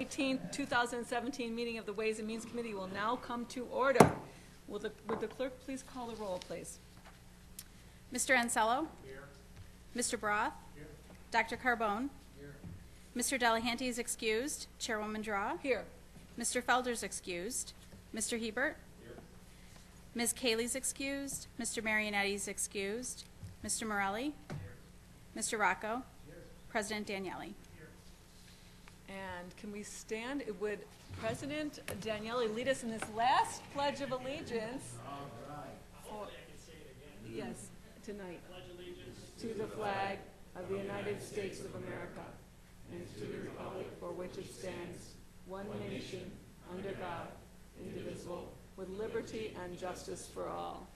18th, 2017 meeting of the Ways and Means Committee will now come to order. Would the clerk please call the roll, please? Mr. Ansello? Here. Mr. Broth? Here. Dr. Carbone? Here. Mr. Delahanty is excused. Chairwoman Draw? Here. Mr. Felder's excused. Mr. Hebert? Here. Ms. Cayley's excused. Mr. Marianetti's excused. Mr. Morelli? Here. Mr. Rocco? Here. President Daniele? And can we stand? Would President Daniele lead us in this last Pledge of Allegiance? All right. Hopefully I can say it again. Yes, tonight. Pledge allegiance To the flag of the United States of America and to the republic for which it stands, one nation, under God, indivisible, with liberty and justice for all.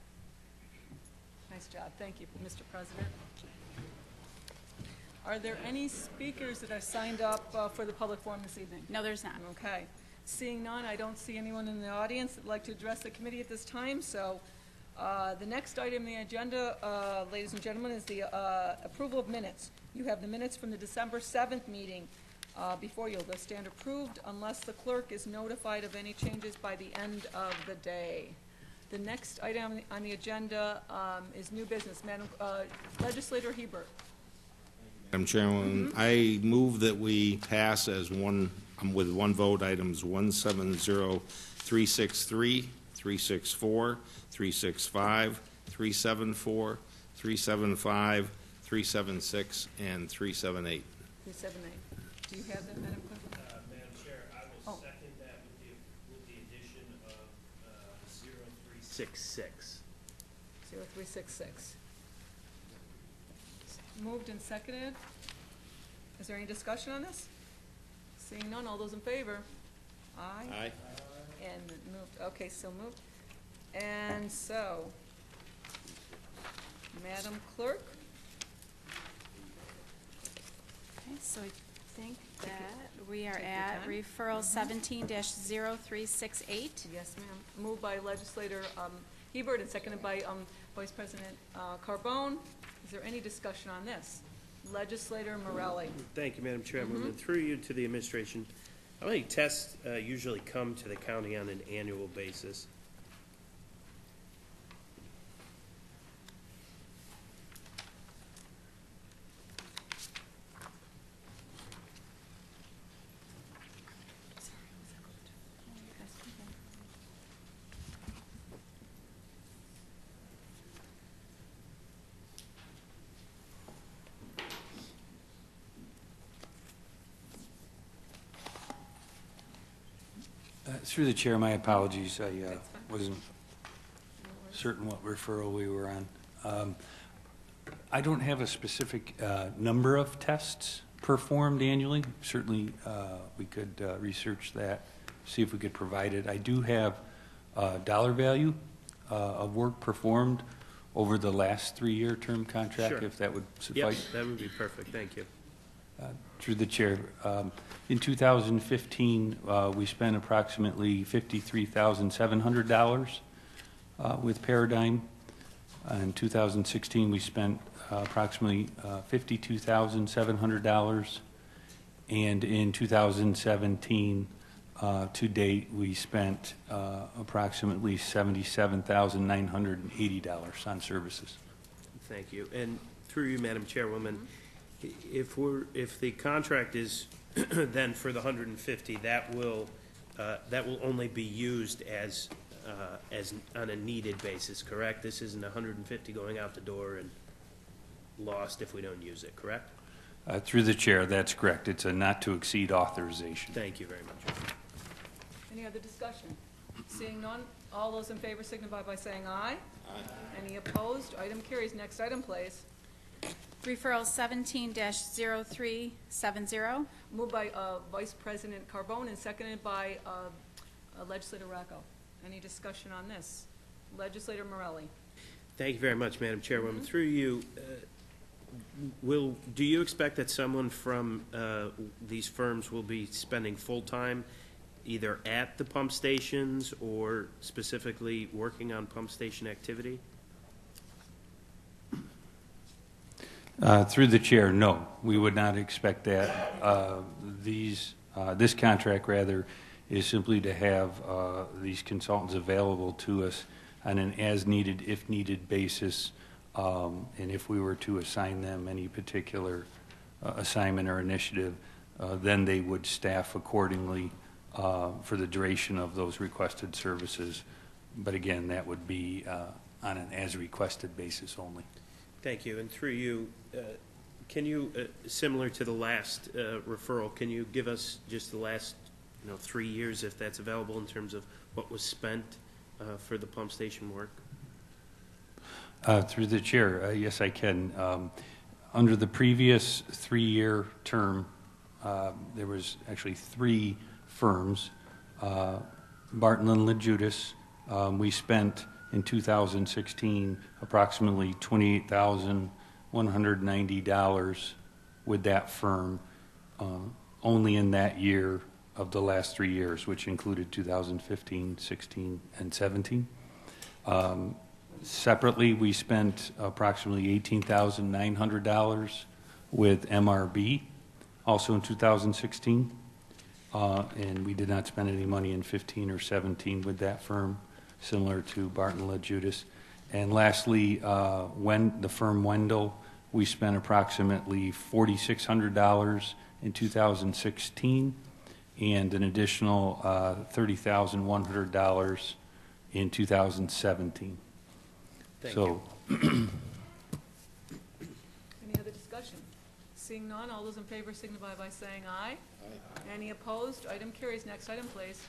Nice job. Thank you, Mr. President. Are there any speakers that are signed up for the public forum this evening? No, there's not. Okay. Seeing none, I don't see anyone in the audience that would like to address the committee at this time. So the next item on the agenda, ladies and gentlemen, is the approval of minutes. You have the minutes from the December 7th meeting before you. They'll stand approved unless the clerk is notified of any changes by the end of the day. The next item on the agenda is new business. Madam Legislator Hebert. Madam Chairman, I move that we pass as one, with one vote, items 170363, 364, 365, 374, 375, 376, and 378. 378. Do you have that, Madam Clerk? Madam Chair, I will second that with the addition of 0366. 0366. Moved and seconded. Is there any discussion on this? Seeing none, all those in favor? Aye. Aye. And moved. Okay, so moved. And so, Madam Clerk? Okay, so I think that we are at referral 17-0368. Yes, ma'am. Moved by Legislator Hebert and seconded by Vice President Carbone. Is there any discussion on this? Legislator Morelli. Thank you, Madam Chairwoman. Through you to the administration, how many tests usually come to the county on an annual basis? Through the chair, my apologies. I wasn't certain what referral we were on. I don't have a specific number of tests performed annually. Certainly, we could research that, see if we could provide it. I do have dollar value of work performed over the last 3-year term contract, Sure. if that would suffice. Yes, that would be perfect. Thank you. Through the chair, in 2015, we spent approximately $53,700 with Paradigm. In 2016, we spent approximately $52,700, and in 2017, to date, we spent approximately $77,980 on services. Thank you. And through you, Madam Chairwoman, if the contract is then for the 150, that will only be used as on a needed basis, correct? This isn't 150 going out the door and lost if we don't use it, correct? Through the chair, that's correct. It's a not to exceed authorization. Thank you very much. Any other discussion? Seeing none, all those in favor signify by saying aye. Aye. Any opposed? Item carries. Next item, please. Referral 17-0370. Moved by Vice President Carbone and seconded by Legislator Rocco. Any discussion on this? Legislator Morelli. Thank you very much, Madam Chairwoman. Through you, do you expect that someone from these firms will be spending full time either at the pump stations or specifically working on pump station activity? Through the chair, no, we would not expect that. This contract, rather, is simply to have these consultants available to us on an as-needed, if-needed basis, and if we were to assign them any particular assignment or initiative, then they would staff accordingly for the duration of those requested services. But again, that would be on an as-requested basis only. Thank you. And through you, can you, similar to the last referral, can you give us just the last 3 years, if that's available, in terms of what was spent for the pump station work? Through the chair, yes, I can. Under the previous 3-year term, there was actually 3 firms. Barton and LaJudas, we spent in 2016 approximately $28,190 with that firm, only in that year of the last 3 years, which included 2015, 16, and 17. Separately, we spent approximately $18,900 with MRB, also in 2016, and we did not spend any money in 15 or 17 with that firm, similar to Barton LaJudas. And lastly, when the firm Wendell, we spent approximately $4,600 in 2016, and an additional $30,100 in 2017. Thank So, Any other discussion? Seeing none, all those in favor signify by saying aye. Any opposed? Item carries. Next item, please.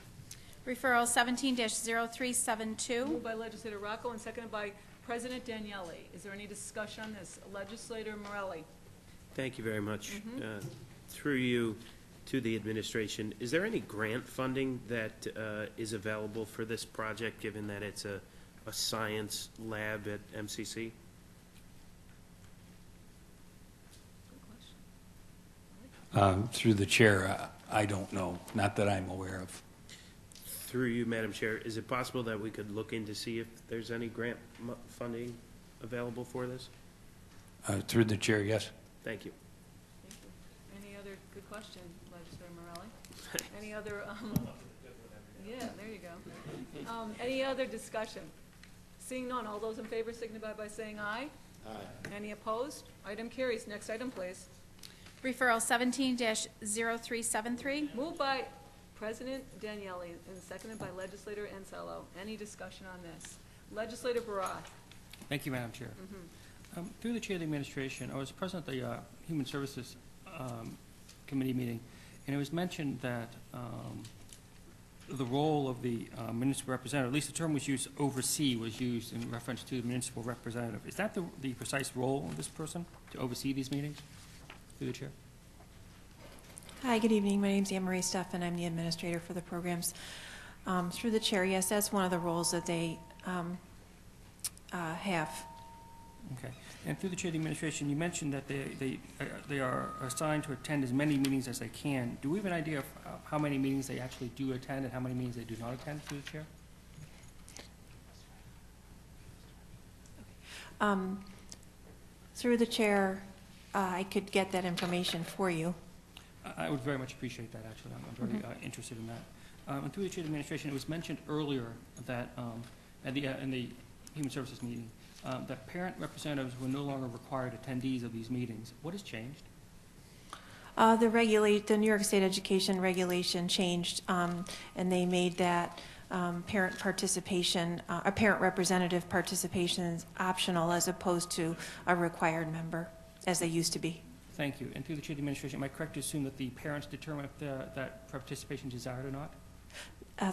Referral 17-0372. Moved by Legislator Rocco and seconded by President Daniele. Is there any discussion on this? Legislator Morelli. Thank you very much. Through you to the administration, is there any grant funding that is available for this project, given that it's a science lab at MCC? through the chair, I don't know, not that I'm aware of. Through you, Madam Chair, is it possible that we could look in to see if there's any grant funding available for this? Through the chair, yes. Thank you. Thank you. Any other, good question, Legislator Morelli? Any other, yeah, there you go. Any other discussion? Seeing none, all those in favor signify by saying aye. Aye. Any opposed? Item carries. Next item, please. Referral 17-0373. Moved by President Daniele and seconded by Legislator Ansello. Any discussion on this? Legislator Barath. Thank you, Madam Chair. Through the chair of the administration, I was present at the Human Services Committee meeting, and it was mentioned that the role of the municipal representative, at least the term was used, oversee, was used in reference to the municipal representative. Is that the precise role of this person, to oversee these meetings? Through the chair. Hi, good evening. My name is Anne-Marie Steff, and I'm the administrator for the programs. Through the chair, yes, that's one of the roles that they have. Okay. And through the chair of the administration, you mentioned that they are assigned to attend as many meetings as they can. Do we have an idea of how many meetings they actually do attend and how many meetings they do not attend, through the chair? Through the chair, I could get that information for you. I would very much appreciate that, actually. I'm very interested in that. And through the chair of the administration, it was mentioned earlier that in the Human Services meeting, that parent representatives were no longer required attendees of these meetings. What has changed? The New York State Education regulation changed, and they made that parent participation, a parent representative participation optional as opposed to a required member, as they used to be. Thank you. And through the chair of the administration, am I correct to assume that the parents determine if that participation is desired or not?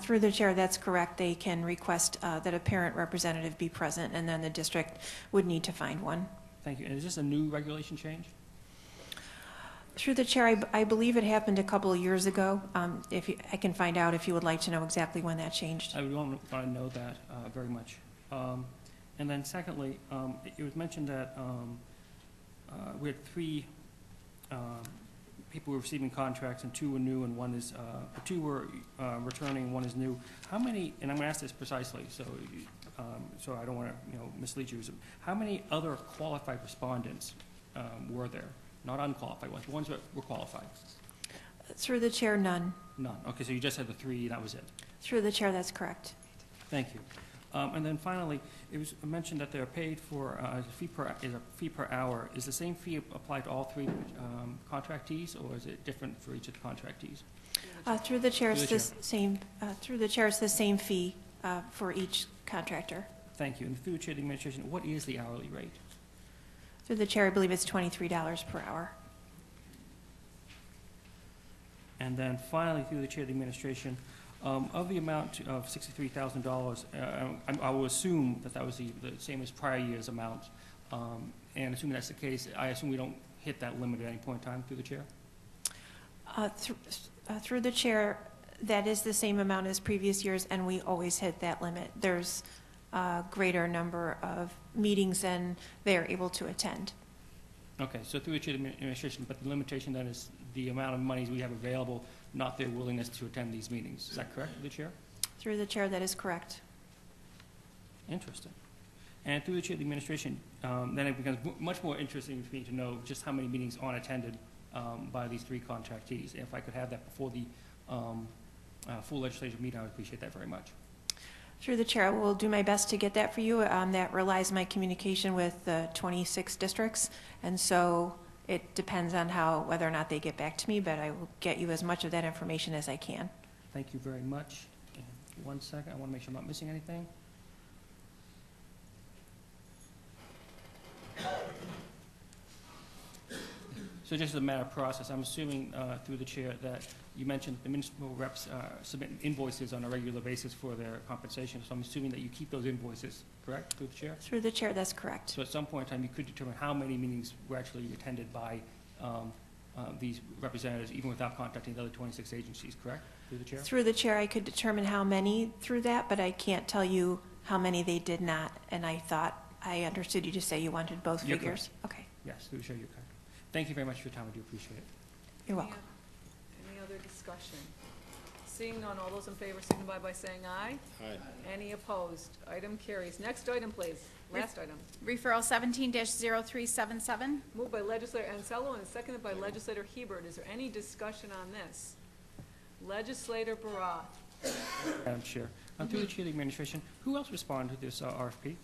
Through the chair, that's correct. They can request that a parent representative be present, and then the district would need to find one. Thank you. And is this a new regulation change? Through the chair, I believe it happened a couple of years ago. I can find out if you would like to know exactly when that changed. I would want to know that very much. And then secondly, it was mentioned that we had 3 people were receiving contracts, and 2 were new, and 2 were returning, and 1 is new. How many? And I'm going to ask this precisely, so I don't want to mislead you. How many other qualified respondents were there? Not unqualified ones, ones that were qualified? Through the chair, none. None. Okay, so you just had the 3, and that was it. Through the chair, that's correct. Thank you. And then finally, it was mentioned that they're paid for as a fee per hour. Is the same fee applied to all 3 contractees, or is it different for each of the contractees? Through the chair, Through it's the the same, through the chair, it's the same fee for each contractor. Thank you. And through the chair of the administration, what is the hourly rate? Through the chair, I believe it's $23 per hour. And then finally, through the chair of the administration, of the amount of $63,000, I will assume that that was the same as prior year's amount. And assuming that's the case, I assume we don't hit that limit at any point in time through the chair? Through the chair, that is the same amount as previous years, and we always hit that limit. There's a greater number of meetings than they are able to attend. Okay, so through the chair of the administration, but the limitation then is the amount of monies we have available, not their willingness to attend these meetings. Is that correct, through the chair? Through the chair, that is correct. Interesting. And through the chair of the administration, then it becomes much more interesting for me to know just how many meetings aren't attended by these 3 contractees. If I could have that before the full legislative meeting, I would appreciate that very much. Through the chair, I will do my best to get that for you. That relies on my communication with the 26 districts, and so it depends on whether or not they get back to me, but I will get you as much of that information as I can. Thank you very much. And 1 second, I want to make sure I'm not missing anything. So just as a matter of process, I'm assuming through the chair that you mentioned the municipal reps submit invoices on a regular basis for their compensation. So I'm assuming that you keep those invoices, correct, through the chair? Through the chair, that's correct. So at some point in time, you could determine how many meetings were actually attended by these representatives, even without contacting the other 26 agencies, correct, through the chair? Through the chair, I could determine how many through that, but I can't tell you how many they did not, and I understood you to say you wanted both You're figures. Okay, Yes, through the chair, you're correct. Thank you very much for your time. I do appreciate it. you're welcome. Any other discussion? Seeing none, all those in favor signify by saying aye. Aye. Any opposed? Item carries. Next item, please. Last item. Referral 17-0377. Moved by Legislator Ansello and seconded by Legislator Hebert. Is there any discussion on this? Legislator Barath. Madam Chair, through the chair of the administration, who else responded to this RFP?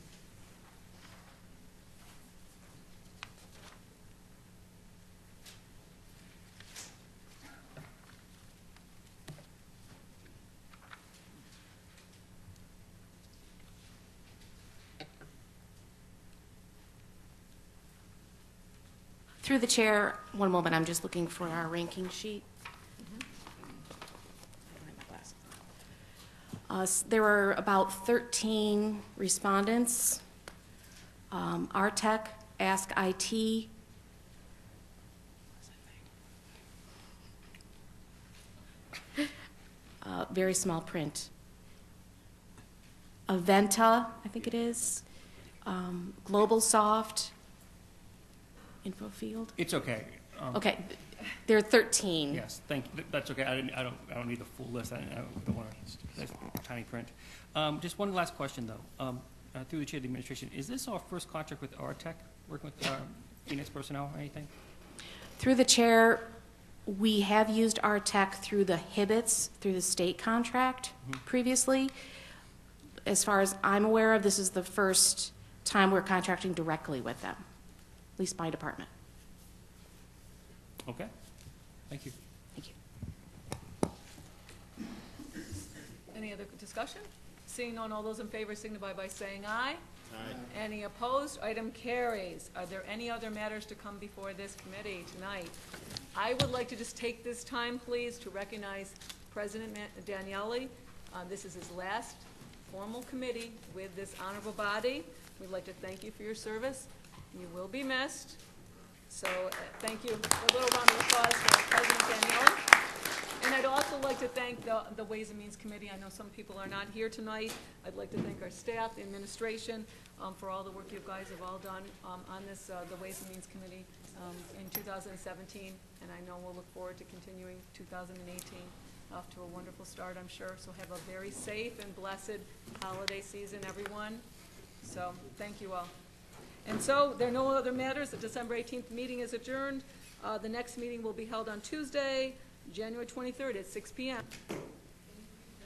Through the chair, one moment, I'm just looking for our ranking sheet. There were about 13 respondents. RTech, Ask IT, very small print. Aventa, I think it is, GlobalSoft, InfoField. It's okay. Okay, there are 13. Yes, thank you. That's okay. I don't need the full list. I don't want to, tiny print. Just one last question, though. Through the chair of the administration, is this our first contract with RTech, working with Phoenix personnel or anything? Through the chair, we have used RTech through the HIBITS, through the state contract previously. As far as I'm aware of, this is the first time we're contracting directly with them, at least my department. Okay. Thank you. Thank you. Any other discussion? Seeing none, all those in favor signify by saying aye. Aye. Any opposed? Item carries. Are there any other matters to come before this committee tonight? I would like to just take this time, please, to recognize President Daniele. This is his last formal committee with this honorable body. We'd like to thank you for your service. You will be missed. So thank you. A little round of applause for President Daniele. And I'd also like to thank the Ways and Means Committee. I know some people are not here tonight. I'd like to thank our staff, the administration, for all the work you guys have all done on this, the Ways and Means Committee in 2017. And I know we'll look forward to continuing 2018. Off to a wonderful start, I'm sure. So have a very safe and blessed holiday season, everyone. So thank you all. And so, there are no other matters. The December 18th meeting is adjourned. The next meeting will be held on Tuesday, January 23rd at 6 p.m.